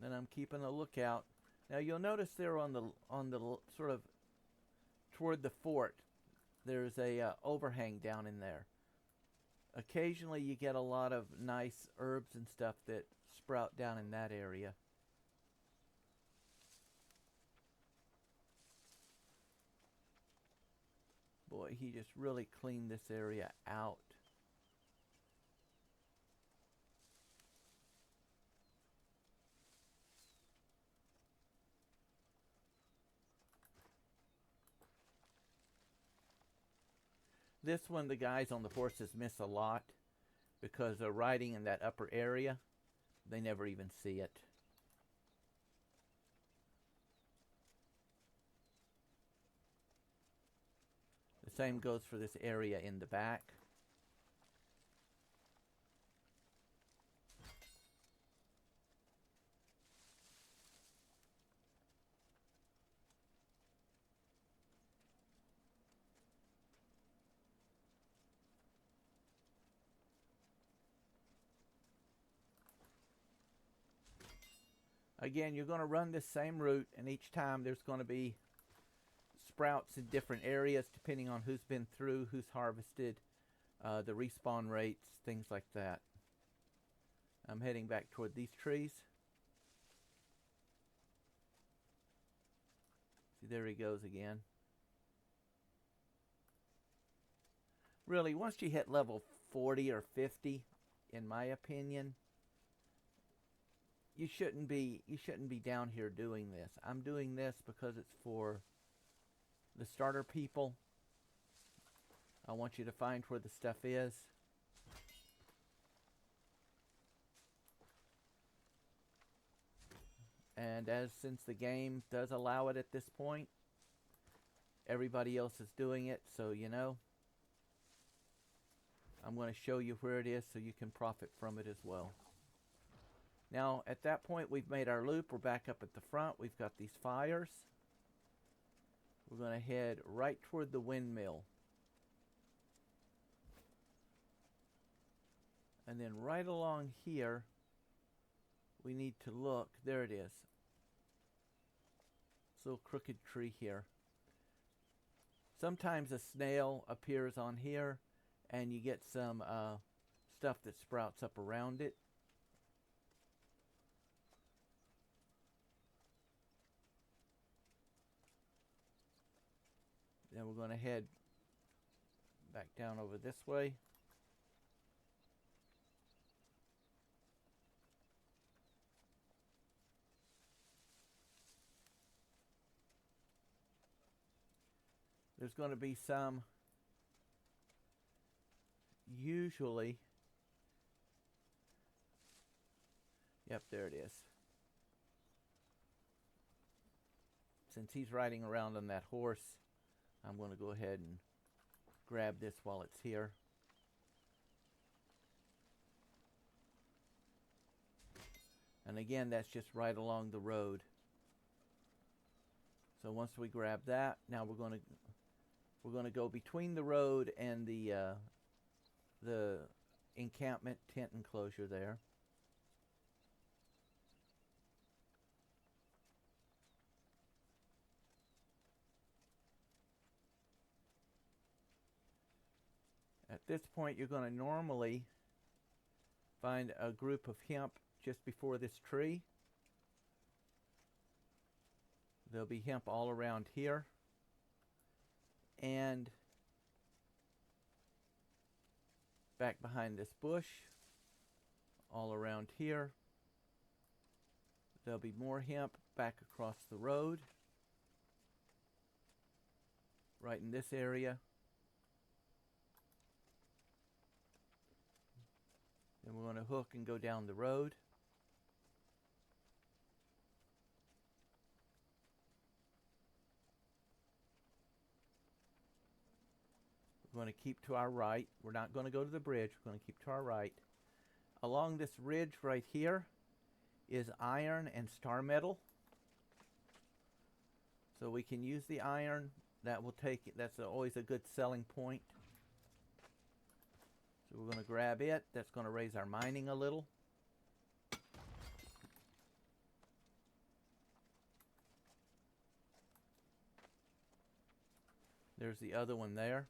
and I'm keeping a lookout. Now you'll notice there on the sort of toward the fort, there's a overhang down in there. Occasionally you get a lot of nice herbs and stuff that sprout down in that area. Boy, he just really cleaned this area out. This one, the guys on the horses miss a lot because they're riding in that upper area. They never even see it. The same goes for this area in the back. Again, you're going to run this same route, and each time there's going to be sprouts in different areas depending on who's been through, who's harvested, the respawn rates, things like that. I'm heading back toward these trees. See, there he goes again. Really, once you hit level 40 or 50, in my opinion, you shouldn't be down here doing this. I'm doing this because it's for the starter people. I want you to find where the stuff is. And since the game does allow it at this point, everybody else is doing it, so you know, I'm going to show you where it is so you can profit from it as well. Now, at that point, we've made our loop. We're back up at the front. We've got these fires. We're going to head right toward the windmill. And then right along here, we need to look. There it is. This little crooked tree here. Sometimes a snail appears on here, and you get some stuff that sprouts up around it. Then we're going to head back down over this way. There's going to be some, usually, yep, there it is. Since he's riding around on that horse, I'm going to go ahead and grab this while it's here. And again, that's just right along the road. So once we grab that, now we're going to go between the road and the encampment tent enclosure there. At this point, you're going to normally find a group of hemp just before this tree. There'll be hemp all around here. And back behind this bush, all around here. There'll be more hemp back across the road, right in this area. Then we're going to hook and go down the road. We're going to keep to our right. We're not going to go to the bridge. We're going to keep to our right. Along this ridge right here is iron and star metal. So we can use the iron. That's always a good selling point. So we're going to grab it. That's going to raise our mining a little. There's the other one there.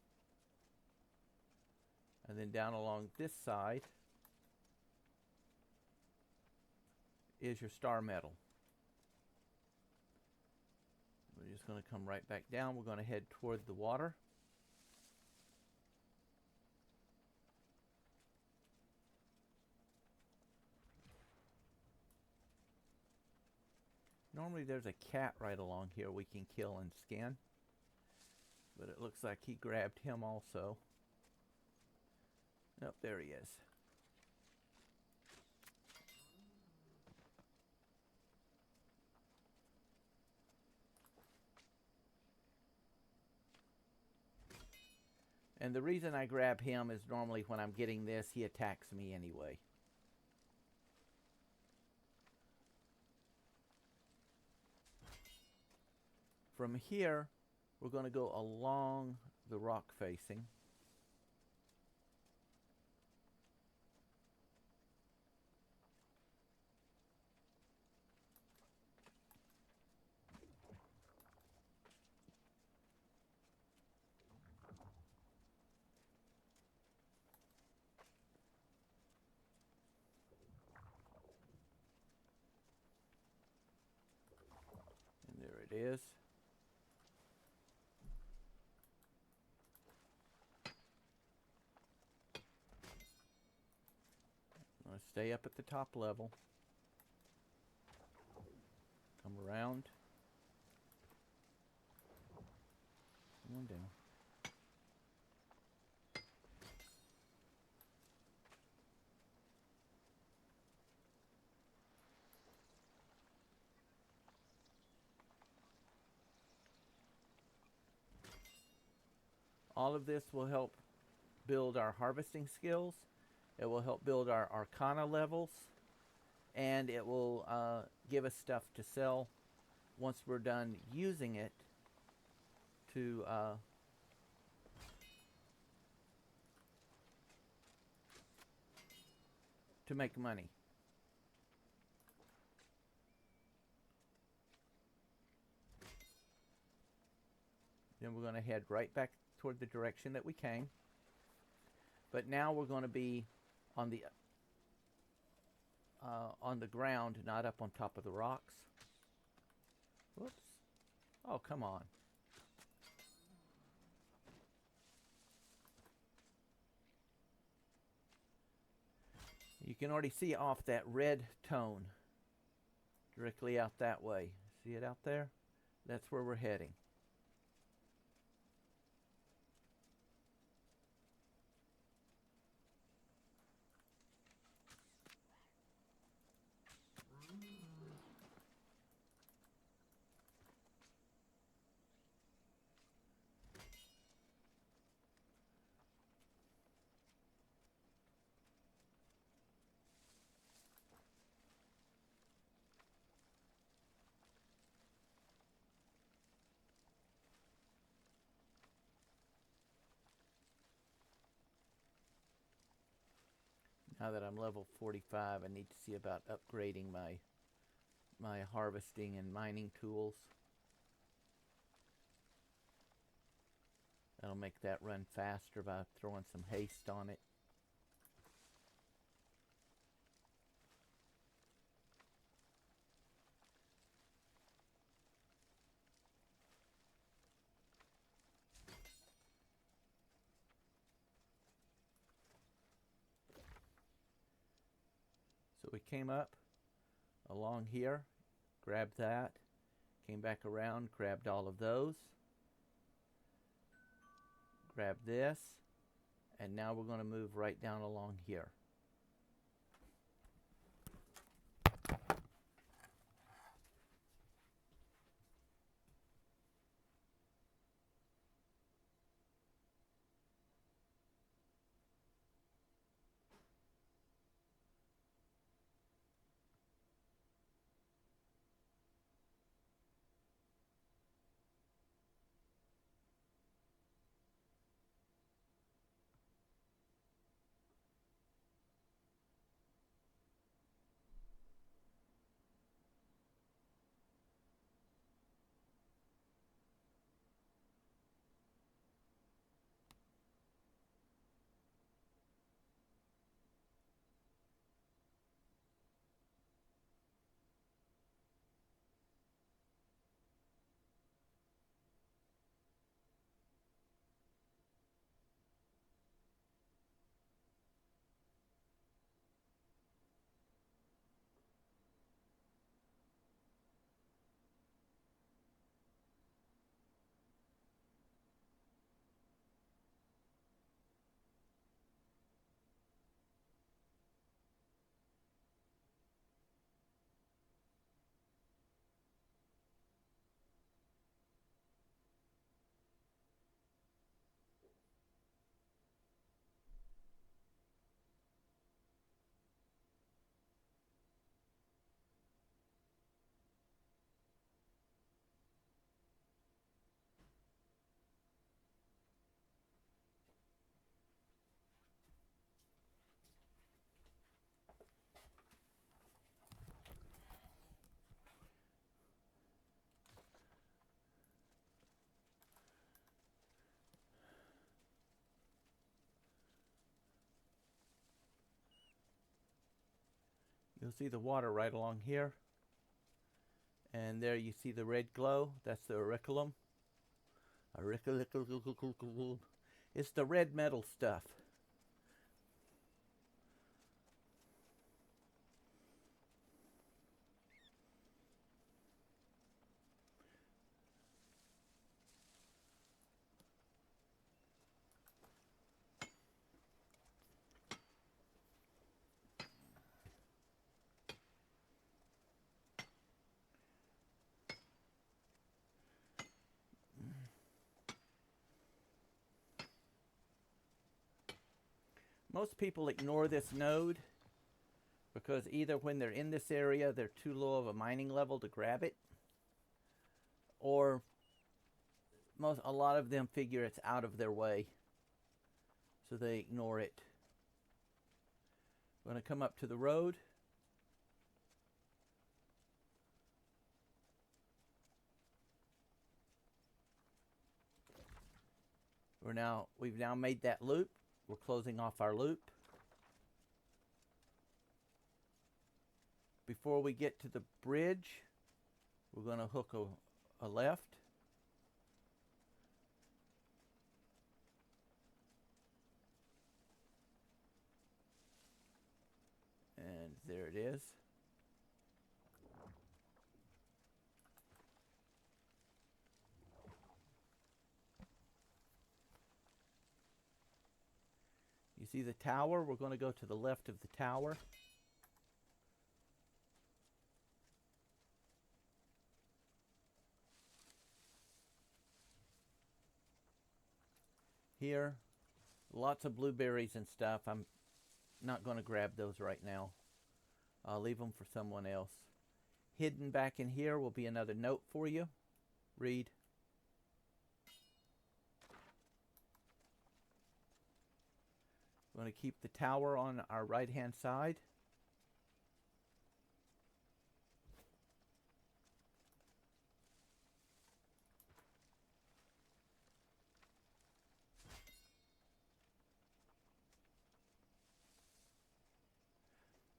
And then down along this side is your star metal. We're just going to come right back down. We're going to head toward the water. Normally there's a cat right along here we can kill and skin, but it looks like he grabbed him also. Nope, there he is. And the reason I grab him is normally when I'm getting this, he attacks me anyway. From here, we're going to go along the rock facing. And there it is. I'm going to stay up at the top level. Come around. Come on down. All of this will help build our harvesting skills. It will help build our arcana levels. And it will give us stuff to sell once we're done using it to make money. Then we're going to head right back toward the direction that we came. But now we're going to be on the ground, not up on top of the rocks. Whoops. Oh, come on. You can already see off that red tone directly out that way. See it out there? That's where we're heading. Now that I'm level 45, I need to see about upgrading my harvesting and mining tools. That'll make that run faster by throwing some haste on it. So we came up along here, grabbed that, came back around, grabbed all of those, grabbed this, and now we're going to move right down along here. You'll see the water right along here. And there you see the red glow. That's the auriculum. It's the red metal stuff. Most people ignore this node because either when they're in this area they're too low of a mining level to grab it, or a lot of them figure it's out of their way, so they ignore it. We're going to come up to the road. We've now made that loop. We're closing off our loop. Before we get to the bridge, we're going to hook a left. And there it is. You see the tower? We're going to go to the left of the tower. Here, lots of blueberries and stuff. I'm not going to grab those right now. I'll leave them for someone else. Hidden back in here will be another note for you. Read. We're going to keep the tower on our right-hand side.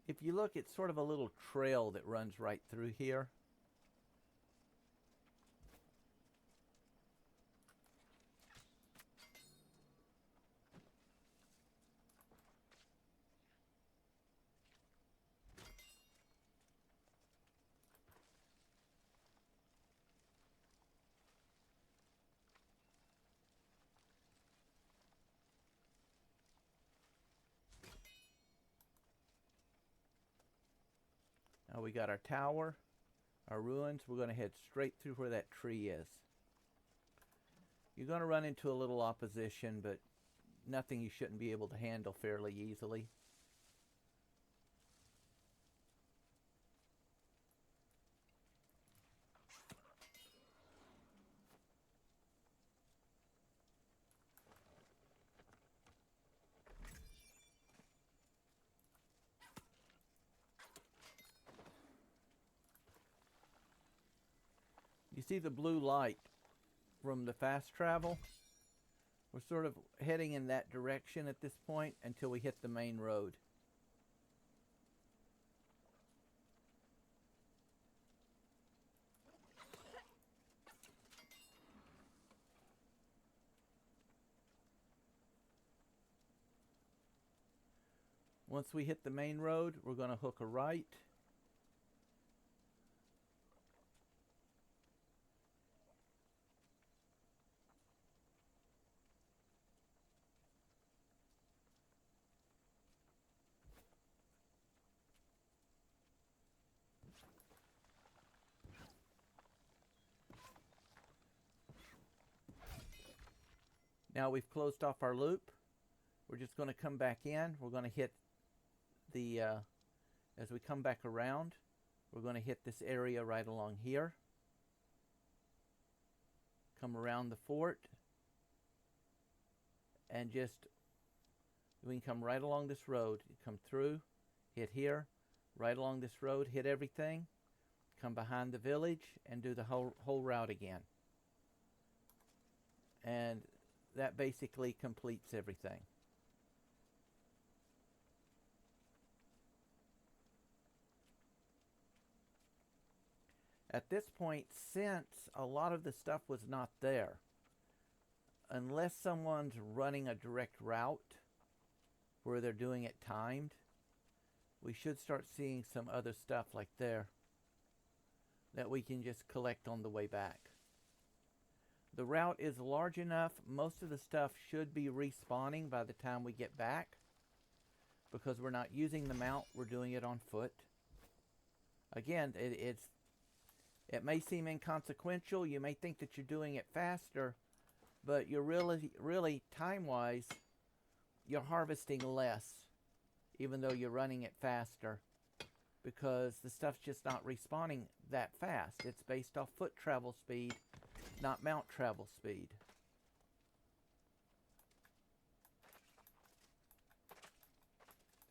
If you look, it's sort of a little trail that runs right through here. Now we got our tower, our ruins. We're going to head straight through where that tree is. You're going to run into a little opposition, but nothing you shouldn't be able to handle fairly easily. You see the blue light from the fast travel? We're sort of heading in that direction at this point until we hit the main road. Once we hit the main road, we're going to hook a right. Now we've closed off our loop. We're just going to come back in. We're going to hit the, as we come back around, we're going to hit this area right along here. Come around the fort. And just, we can come right along this road. Come through, hit here, right along this road, hit everything. Come behind the village and do the whole route again. And that basically completes everything. At this point, since a lot of the stuff was not there, unless someone's running a direct route where they're doing it timed, we should start seeing some other stuff like there that we can just collect on the way back. The route is large enough, most of the stuff should be respawning by the time we get back. Because we're not using the mount, we're doing it on foot. Again, it may seem inconsequential. You may think that you're doing it faster, but you're really time-wise, you're harvesting less, even though you're running it faster, because the stuff's just not respawning that fast. It's based off foot travel speed, not mount travel speed.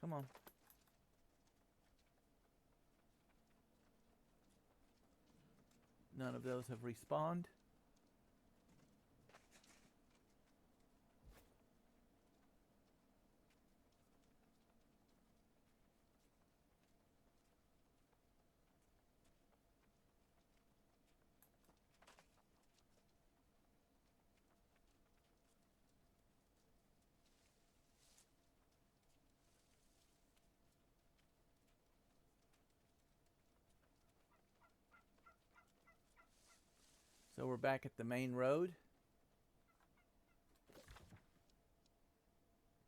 Come on. None of those have respawned. So we're back at the main road.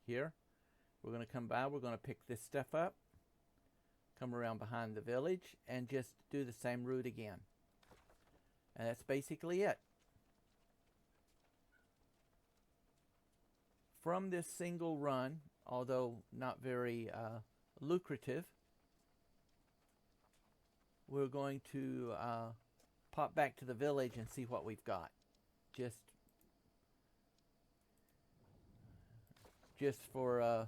Here. We're going to come by. We're going to pick this stuff up. Come around behind the village and just do the same route again. And that's basically it. From this single run, although not very lucrative, we're going to pop back to the village and see what we've got. Just for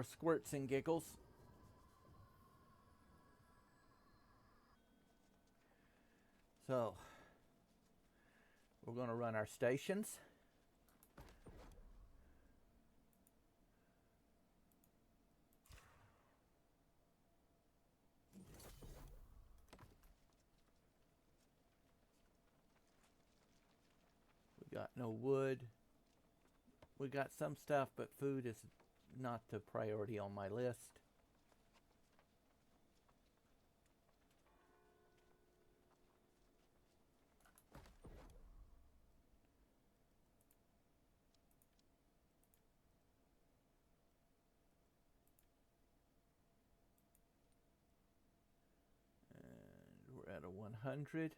squirts and giggles. So we're going to run our stations. We got no wood. We got some stuff, but food is not the priority on my list. And we're at a 100.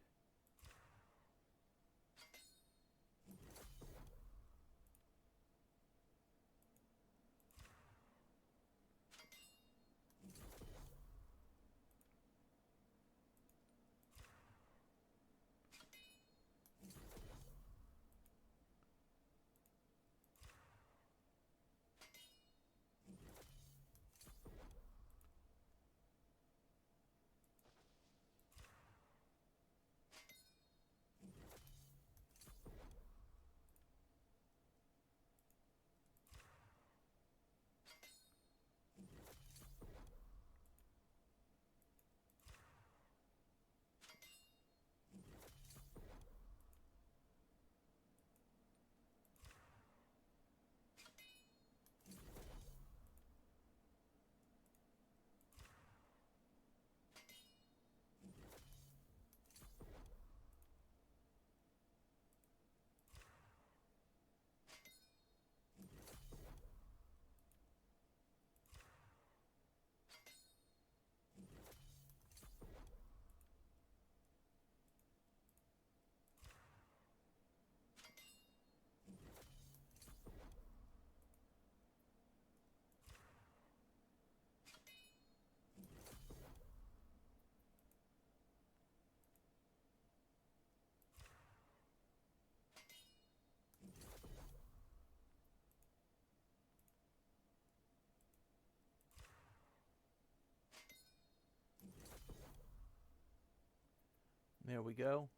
There we go.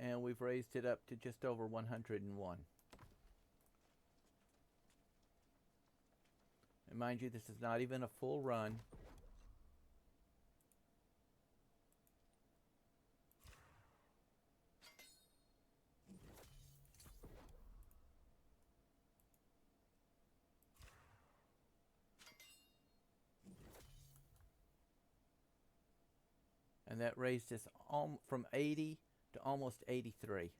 And we've raised it up to just over 101. And mind you, this is not even a full run. that raised us from 80 to almost 83.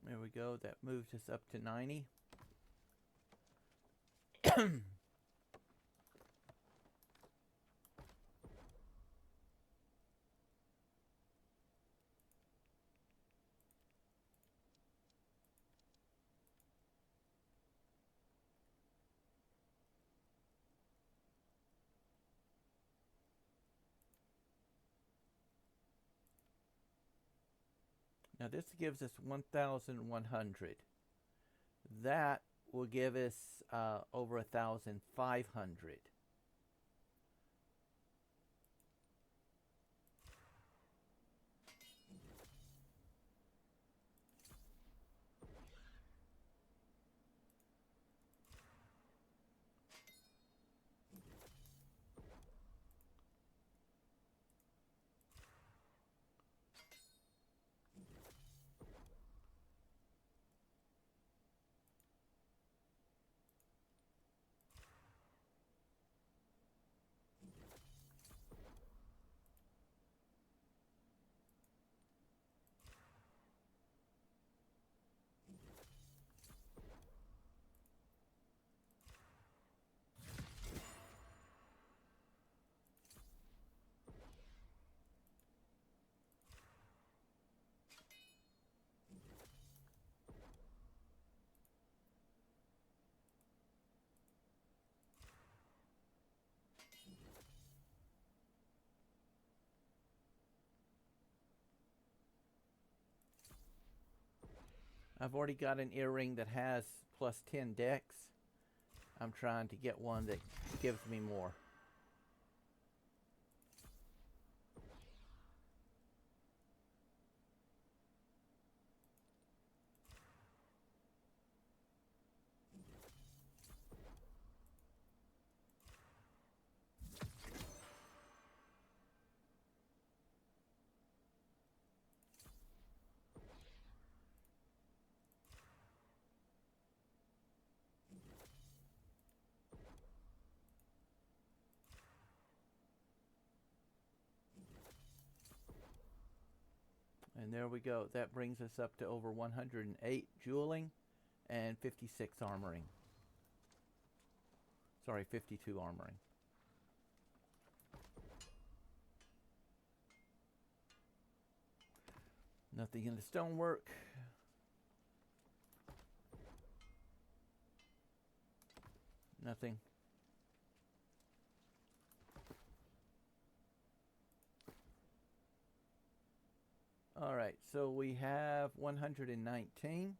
There we go. That moved us up to 90. Now this gives us 1,100. That will give us over 1,500. I've already got an earring that has plus 10 dex. I'm trying to get one that gives me more. And there we go. That brings us up to over 108 jeweling and 56 armoring. Sorry, 52 armoring. Nothing in the stonework. Nothing. All right, so we have 119.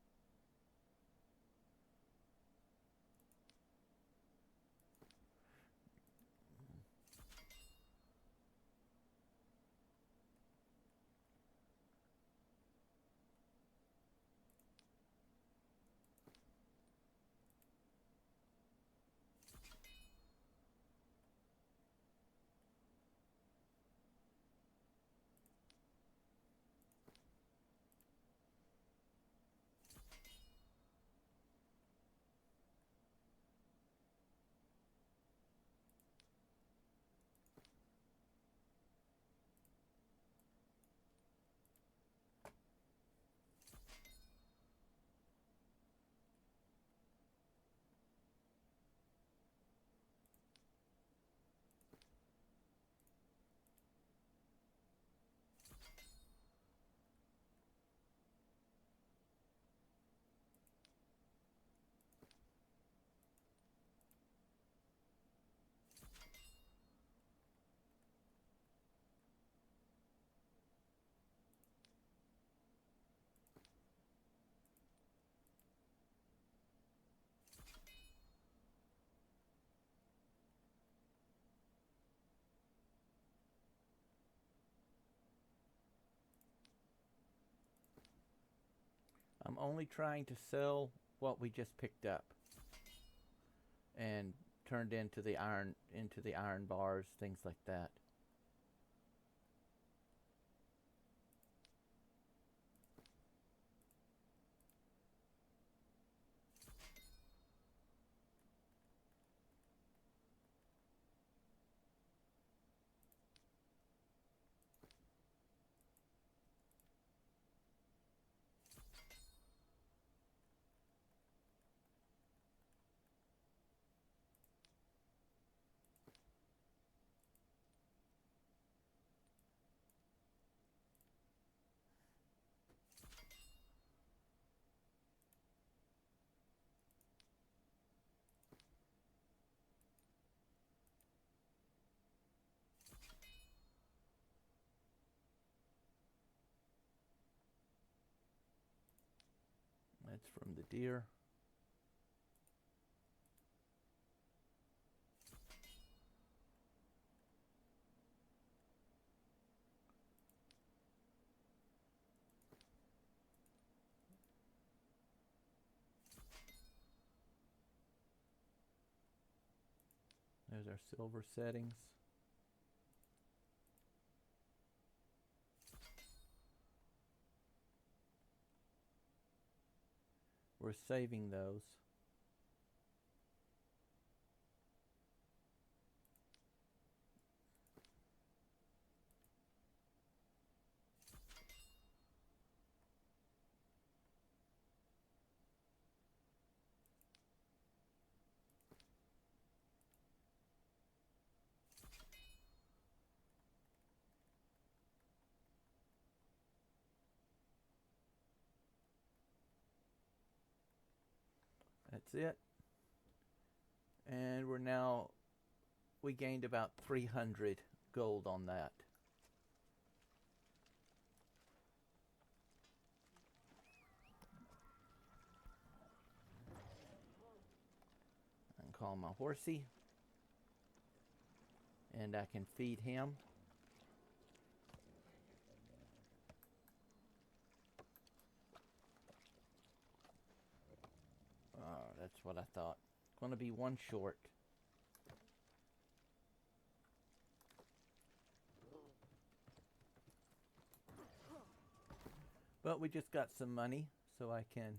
I'm only trying to sell what we just picked up and turned into the iron bars, things like that. That's from the deer. There's our silver settings. We're saving those. That's it. And we gained about 300 gold on that. I can call my horsey, and I can feed him. Oh, that's what I thought. Going to be one short. But we just got some money, so I can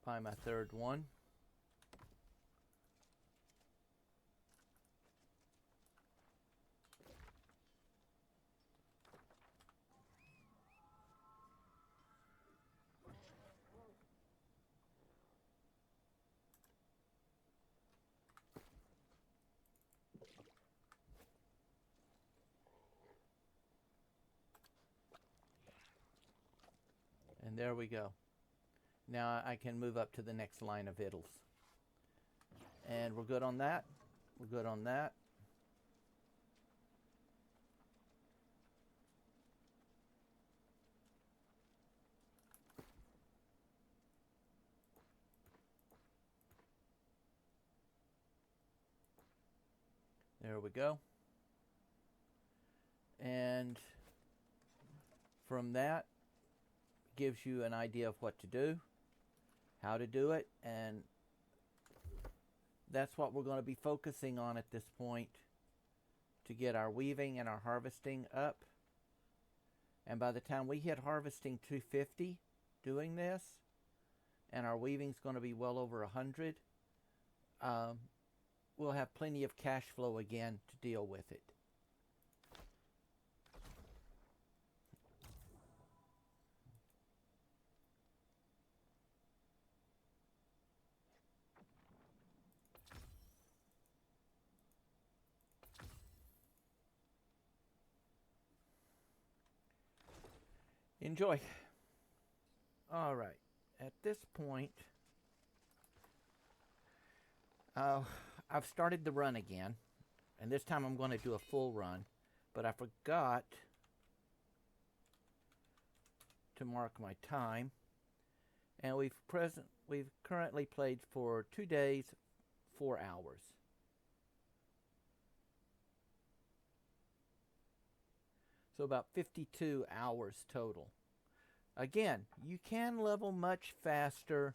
buy my third one. And there we go. Now I can move up to the next line of victuals. And we're good on that. We're good on that. There we go. And from that, gives you an idea of what to do, how to do it, and that's what we're going to be focusing on at this point to get our weaving and our harvesting up. And by the time we hit harvesting 250 doing this, and our weaving's going to be well over 100, we'll have plenty of cash flow again to deal with it. Enjoy. All right. At this point, I've started the run again, and this time I'm going to do a full run, but I forgot to mark my time, and we've currently played for 2 days, 4 hours. So about 52 hours total. Again, you can level much faster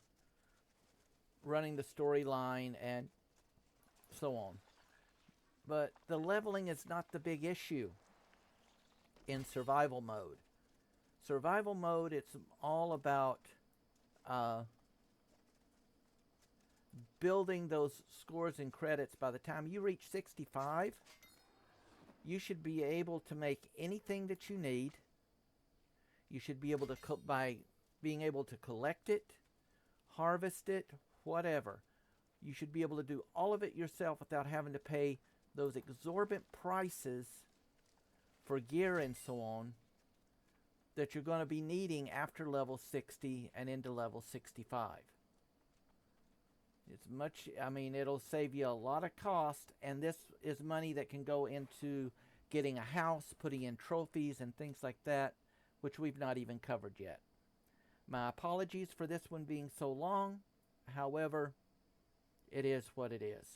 running the storyline and so on. But the leveling is not the big issue in survival mode. Survival mode, it's all about building those scores and credits. By the time you reach 65, you should be able to make anything that you need. You should be able to, by being able to collect it, harvest it, whatever. You should be able to do all of it yourself without having to pay those exorbitant prices for gear and so on that you're going to be needing after level 60 and into level 65. It's much, I mean, it'll save you a lot of cost, and this is money that can go into getting a house, putting in trophies and things like that, which we've not even covered yet. My apologies for this one being so long. However, it is what it is.